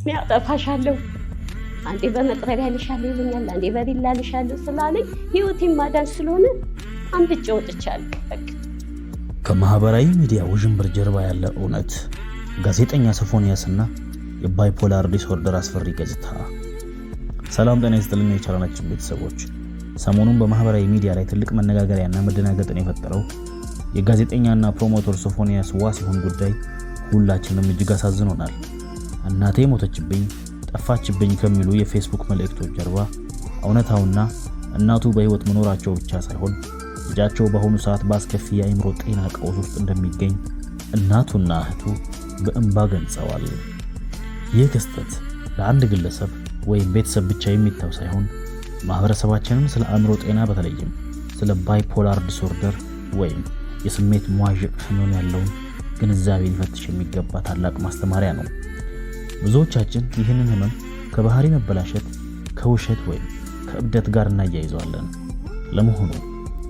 ያጠፋሻለሁ አንዴ በመጥረቢያ ልሻለሁ ይሉኛል አንዴ በቢላ ልሻለሁ ስላለኝ ህይወቴን ማዳን ስለሆነ አንብጬ ወጥቻለሁ። ከማህበራዊ ሚዲያ ውዥንብር ጀርባ ያለ እውነት ጋዜጠኛ ሶፎንያስና የባይፖላር ዲስኦርደር አስፈሪ ገጽታ። ሰላም ጤና ይስጥልኝ የቻናላችን ቤተሰቦች። ሰሞኑን በማህበራዊ ሚዲያ ላይ ትልቅ መነጋገሪያና መደናገጥን የፈጠረው የጋዜጠኛና ፕሮሞተር ሶፎንያስ ዋሲሁን ጉዳይ ሁላችንም እጅግ አሳዝኖናል። እናቴ ሞተችብኝ፣ ጠፋችብኝ ከሚሉ የፌስቡክ መልእክቶች ጀርባ እውነታውና እናቱ በህይወት መኖራቸው ብቻ ሳይሆን ልጃቸው በአሁኑ ሰዓት በአስከፊ የአእምሮ ጤና ቀውስ ውስጥ እንደሚገኝ እናቱና እህቱ በእንባ ገልጸዋል። ይህ ክስተት ለአንድ ግለሰብ ወይም ቤተሰብ ብቻ የሚታው ሳይሆን ማህበረሰባችንን ስለ አእምሮ ጤና በተለይም ስለ ባይፖላር ዲስኦርደር ወይም የስሜት መዋዠቅ ህመም ያለውን ግንዛቤ ሊፈትሽ የሚገባ ታላቅ ማስተማሪያ ነው። ብዙዎቻችን ይህንን ህመም ከባህሪ መበላሸት፣ ከውሸት ወይም ከእብደት ጋር እናያይዘዋለን። ለመሆኑ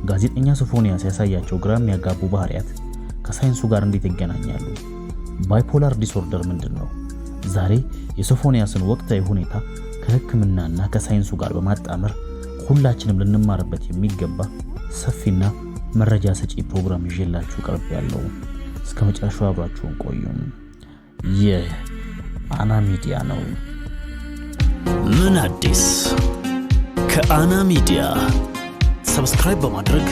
ጋዜጠኛ ሶፎንያስ ያሳያቸው ግራ የሚያጋቡ ባህሪያት ከሳይንሱ ጋር እንዴት ይገናኛሉ? ባይፖላር ዲስኦርደር ምንድነው? ዛሬ የሶፎንያስን ወቅታዊ ሁኔታ ከህክምናና ከሳይንሱ ጋር በማጣመር ሁላችንም ልንማርበት የሚገባ ሰፊና መረጃ ሰጪ ፕሮግራም ይዤላችሁ ቀርቤያለሁ። እስከ መጨረሻው አብራችሁን ቆዩ። ይህ አና ሚዲያ ነው። ምን አዲስ ከአና ሚዲያ? ሰብስክራይብ በማድረግ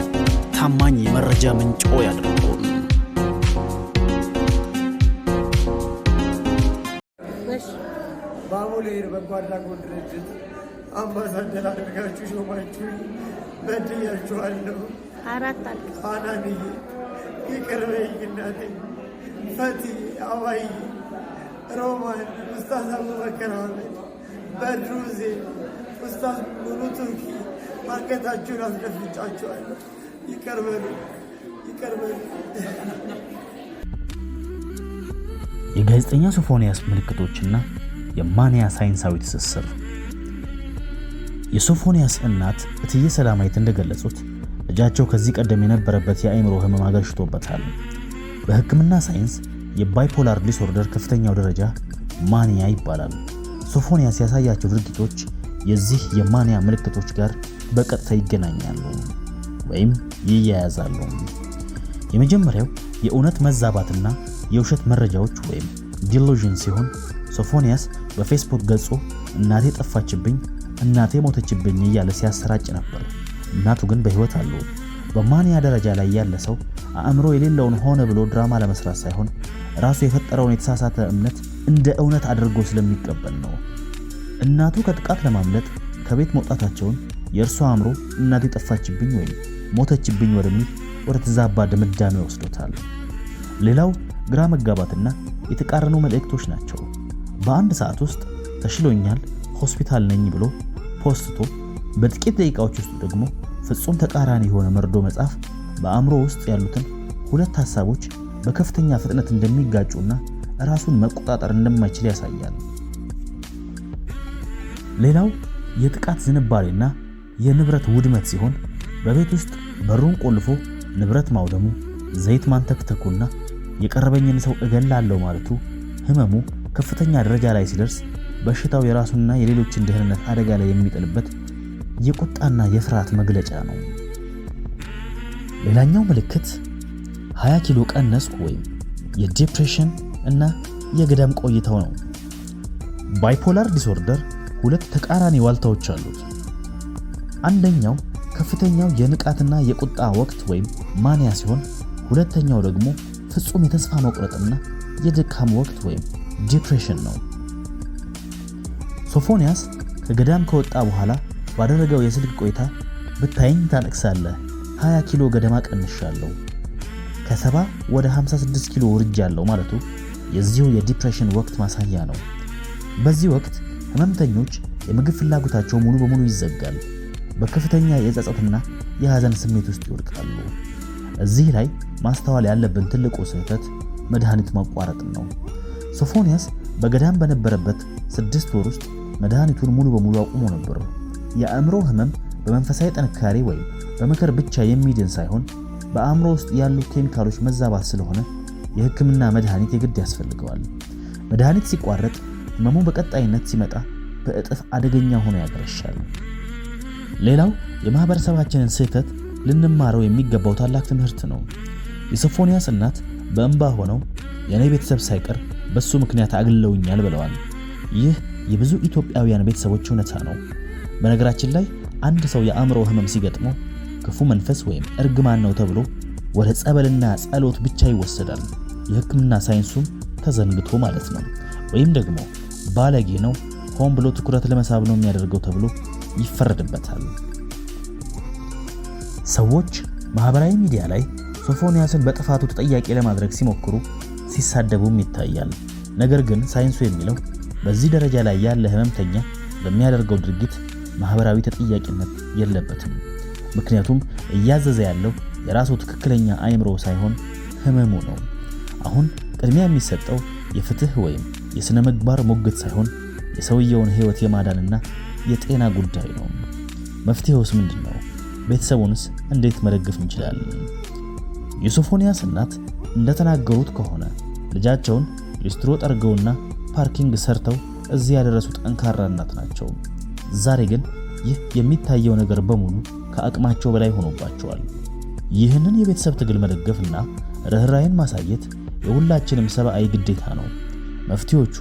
ታማኝ የመረጃ ምንጮ ያድርጉን። ባሙሌር በጓዳጎን ድርጅት አምባሳደር አድርጋችሁ ሾማችሁ በድያችኋለሁ። አናንዬ ይቅር በይኝ እናቴ። ፈቲ፣ አባይ፣ ሮማን፣ ኡስታዝ አቡበከር አህመድ፣ በድሩ ሁሴን፣ ኡስታዝ ሙሉ ቱርኪ አንገታችሁን አስደፍጫችኋለሁ። ይቅር በሉ፣ ይቅር በሉ። የጋዜጠኛ ሶፎንያስ ምልክቶችና የማንያ ሳይንሳዊ ትስስር። የሶፎንያስ እናት እትዬ ሰላማዊት እንደገለጹት ልጃቸው ከዚህ ቀደም የነበረበት የአእምሮ ህመም አገርሽቶበታል። በህክምና ሳይንስ የባይፖላር ዲስኦርደር ከፍተኛው ደረጃ ማንያ ይባላል። ሶፎንያስ ያሳያቸው ድርጊቶች የዚህ የማንያ ምልክቶች ጋር በቀጥታ ይገናኛሉ ወይም ይያያዛሉ። የመጀመሪያው የእውነት መዛባትና የውሸት መረጃዎች ወይም ዲሉዥን ሲሆን ሶፎንያስ በፌስቡክ ገጹ እናቴ ጠፋችብኝ፣ እናቴ ሞተችብኝ እያለ ሲያሰራጭ ነበር። እናቱ ግን በህይወት አሉ። በማንያ ደረጃ ላይ ያለ ሰው አእምሮ የሌለውን ሆነ ብሎ ድራማ ለመስራት ሳይሆን ራሱ የፈጠረውን የተሳሳተ እምነት እንደ እውነት አድርጎ ስለሚቀበል ነው። እናቱ ከጥቃት ለማምለጥ ከቤት መውጣታቸውን የእርሷ አእምሮ እናቴ ጠፋችብኝ ወይም ሞተችብኝ ወደሚል ወደ ተዛባ ድምዳሜ ወስዶታል። ሌላው ግራ መጋባትና የተቃረኑ መልእክቶች ናቸው። በአንድ ሰዓት ውስጥ ተሽሎኛል፣ ሆስፒታል ነኝ ብሎ ፖስቶ በጥቂት ደቂቃዎች ውስጥ ደግሞ ፍጹም ተቃራኒ የሆነ መርዶ መጻፍ በአእምሮ ውስጥ ያሉትን ሁለት ሐሳቦች በከፍተኛ ፍጥነት እንደሚጋጩና ራሱን መቆጣጠር እንደማይችል ያሳያል። ሌላው የጥቃት ዝንባሌና የንብረት ውድመት ሲሆን በቤት ውስጥ በሩን ቆልፎ ንብረት ማውደሙ፣ ዘይት ማንተክተኩና የቀረበኝን ሰው እገላለሁ ማለቱ ህመሙ ከፍተኛ ደረጃ ላይ ሲደርስ በሽታው የራሱንና የሌሎችን ደህንነት አደጋ ላይ የሚጥልበት የቁጣና የፍርሃት መግለጫ ነው። ሌላኛው ምልክት 20 ኪሎ ቀነስኩ ወይም የዲፕሬሽን እና የገዳም ቆይታው ነው። ባይፖላር ዲስኦርደር ሁለት ተቃራኒ ዋልታዎች አሉት። አንደኛው ከፍተኛው የንቃትና የቁጣ ወቅት ወይም ማንያ ሲሆን ሁለተኛው ደግሞ ፍጹም የተስፋ መቁረጥና የድካም ወቅት ወይም ዲፕሬሽን ነው። ሶፎንያስ ከገዳም ከወጣ በኋላ ባደረገው የስልክ ቆይታ ብታይኝ ታለቅሳለህ፣ 20 ኪሎ ገደማ ቀንሻለሁ፣ ከ70 ወደ 56 ኪሎ ወርጃለሁ ማለቱ የዚሁ የዲፕሬሽን ወቅት ማሳያ ነው። በዚህ ወቅት ህመምተኞች የምግብ ፍላጎታቸው ሙሉ በሙሉ ይዘጋል። በከፍተኛ የጸጸትና የሐዘን ስሜት ውስጥ ይወድቃሉ። እዚህ ላይ ማስተዋል ያለብን ትልቁ ስህተት መድኃኒት ማቋረጥ ነው። ሶፎንያስ በገዳም በነበረበት 6 ወር ውስጥ መድኃኒቱን ሙሉ በሙሉ አቁሞ ነበር። የአእምሮ ህመም በመንፈሳዊ ጥንካሬ ወይም በምክር ብቻ የሚድን ሳይሆን በአእምሮ ውስጥ ያሉ ኬሚካሎች መዛባት ስለሆነ የህክምና መድኃኒት የግድ ያስፈልገዋል። መድኃኒት ሲቋረጥ ህመሙ በቀጣይነት ሲመጣ በእጥፍ አደገኛ ሆኖ ያገረሻል። ሌላው የማህበረሰባችንን ስህተት ልንማረው የሚገባው ታላቅ ትምህርት ነው። የሶፎንያስ እናት በእንባ ሆነው የኔ ቤተሰብ ሳይቀር በሱ ምክንያት አግለውኛል ብለዋል። ይህ የብዙ ኢትዮጵያውያን ቤተሰቦች እውነታ ነው። በነገራችን ላይ አንድ ሰው የአእምሮ ህመም ሲገጥመው ክፉ መንፈስ ወይም እርግማን ነው ተብሎ ወደ ጸበልና ጸሎት ብቻ ይወሰዳል። የህክምና ሳይንሱም ተዘንግቶ ማለት ነው። ወይም ደግሞ ባለጌ ነው፣ ሆን ብሎ ትኩረት ለመሳብ ነው የሚያደርገው ተብሎ ይፈረድበታል። ሰዎች ማህበራዊ ሚዲያ ላይ ሶፎንያስን በጥፋቱ ተጠያቂ ለማድረግ ሲሞክሩ ሲሳደቡም ይታያል። ነገር ግን ሳይንሱ የሚለው በዚህ ደረጃ ላይ ያለ ህመምተኛ በሚያደርገው ድርጊት ማህበራዊ ተጠያቂነት የለበትም። ምክንያቱም እያዘዘ ያለው የራሱ ትክክለኛ አእምሮ ሳይሆን ህመሙ ነው። አሁን ቅድሚያ የሚሰጠው የፍትህ ወይም የሥነ ምግባር ሞግት ሳይሆን የሰውየውን ህይወት የማዳንና የጤና ጉዳይ ነው። መፍትሄውስ ምንድነው? ቤተሰቡንስ እንዴት መደገፍ እንችላለን? የሶፎንያስ እናት እንደተናገሩት ከሆነ ልጃቸውን ሊስትሮ ጠርገውና ፓርኪንግ ሰርተው እዚህ ያደረሱ ጠንካራ እናት ናቸው። ዛሬ ግን ይህ የሚታየው ነገር በሙሉ ከአቅማቸው በላይ ሆኖባቸዋል። ይህንን የቤተሰብ ትግል መደገፍና ርህራሄን ማሳየት የሁላችንም ሰብአዊ ግዴታ ነው። መፍትሄዎቹ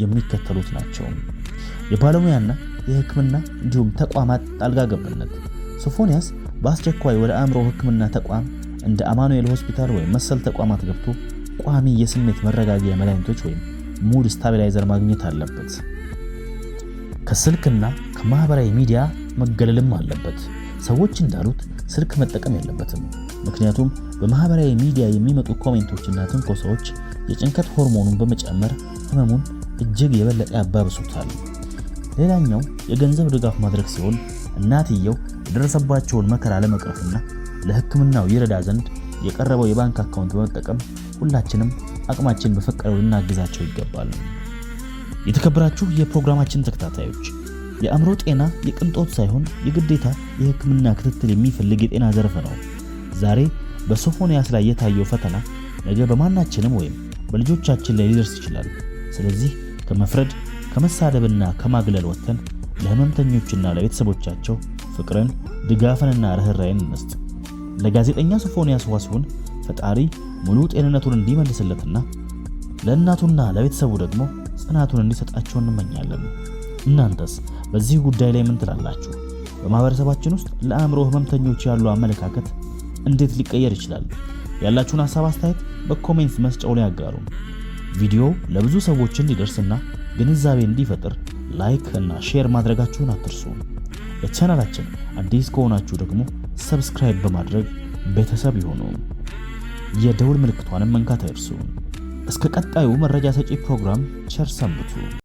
የሚከተሉት ናቸው። የባለሙያና የህክምና እንዲሁም ተቋማት ጣልቃ ገብነት። ሶፎንያስ በአስቸኳይ ወደ አእምሮ ህክምና ተቋም እንደ አማኑኤል ሆስፒታል ወይም መሰል ተቋማት ገብቶ ቋሚ የስሜት መረጋጊያ መድኃኒቶች ወይም ሙድ ስታቢላይዘር ማግኘት አለበት። ከስልክና ከማህበራዊ ሚዲያ መገለልም አለበት። ሰዎች እንዳሉት ስልክ መጠቀም የለበትም። ምክንያቱም በማህበራዊ ሚዲያ የሚመጡ ኮሜንቶችና ትንኮሳዎች የጭንቀት ሆርሞኑን በመጨመር ህመሙን እጅግ የበለጠ ያባብሱታል። ሌላኛው የገንዘብ ድጋፍ ማድረግ ሲሆን እናትየው የደረሰባቸውን መከራ ለመቅረፍና ለህክምናው ይረዳ ዘንድ የቀረበው የባንክ አካውንት በመጠቀም ሁላችንም አቅማችን በፈቀደው ልናግዛቸው ይገባል። የተከበራችሁ የፕሮግራማችን ተከታታዮች፣ የአእምሮ ጤና የቅንጦት ሳይሆን የግዴታ የህክምና ክትትል የሚፈልግ የጤና ዘርፍ ነው። ዛሬ በሶፎንያስ ላይ የታየው ፈተና ነገ በማናችንም ወይም በልጆቻችን ላይ ሊደርስ ይችላል። ስለዚህ ከመፍረድ ከመሳደብና ከማግለል ወጥተን ለህመምተኞችና ለቤተሰቦቻቸው ፍቅርን፣ ድጋፍንና ርህራሄን እንስጥ። ለጋዜጠኛ ሶፎንያስ ዋሲሁን ፈጣሪ ሙሉ ጤንነቱን እንዲመልስለትና ለእናቱና ለቤተሰቡ ደግሞ ጽናቱን እንዲሰጣቸው እንመኛለን። እናንተስ በዚህ ጉዳይ ላይ ምን ትላላችሁ? በማህበረሰባችን ውስጥ ለአእምሮ ህመምተኞች ያለው አመለካከት እንዴት ሊቀየር ይችላል? ያላችሁን ሐሳብ አስተያየት በኮሜንት መስጫው ላይ አጋሩ። ቪዲዮ ለብዙ ሰዎች እንዲደርስና ግንዛቤ እንዲፈጥር ላይክ እና ሼር ማድረጋችሁን አትርሱ። ለቻናላችን አዲስ ከሆናችሁ ደግሞ ሰብስክራይብ በማድረግ ቤተሰብ ይሁኑ። የደውል ምልክቷንም መንካት አይርሱ። እስከ ቀጣዩ መረጃ ሰጪ ፕሮግራም ቸር ሰንብቱ።